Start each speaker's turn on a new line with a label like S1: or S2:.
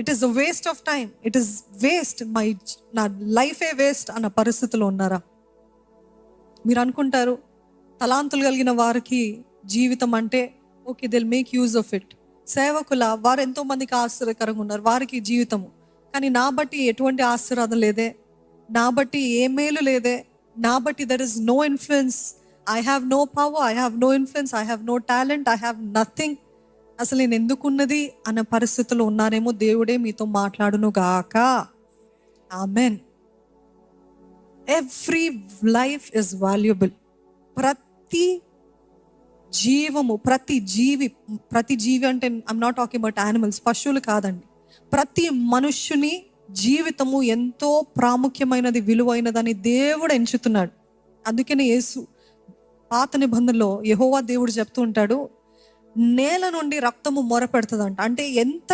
S1: It is a waste of time, it is waste, నా లైఫే waste అన్న పరిస్థితిలో ఉన్నారా? మీరు అనుకుంటారు తలాంతులు కలిగిన వారికి జీవితం అంటే okay, they'll make use of it. సేవకుల వారు ఎంతో మందికి ఆశ్చర్యకరంగా ఉన్నారు, వారికి జీవితము. కానీ నా బట్టి ఎటువంటి ఆశీర్వాదం లేదే, నా బట్టి ఏ మేలు లేదే, నా బట్టి there is no influence, I have no power, I have no influence, I have no talent, I have nothing, అసలు నేను ఎందుకున్నది అన్న పరిస్థితుల్లో ఉన్నారేమో. దేవుడే మీతో మాట్లాడును గాక. Amen. Every life is valuable. ప్రతి జీవము, ప్రతి జీవి అంటే I'm not talking about animals, పశువులు కాదండి. ప్రతి మనుష్యుని జీవితము ఎంతో ప్రాముఖ్యమైనది, విలువైనదని దేవుడు ఎంచుతున్నాడు. అందుకనే యేసు పాత నిబంధనలో యెహోవా దేవుడు చెప్తూ ఉంటాడు, నేల నుండి రక్తము మొర పెడుతుందంట. అంటే ఎంత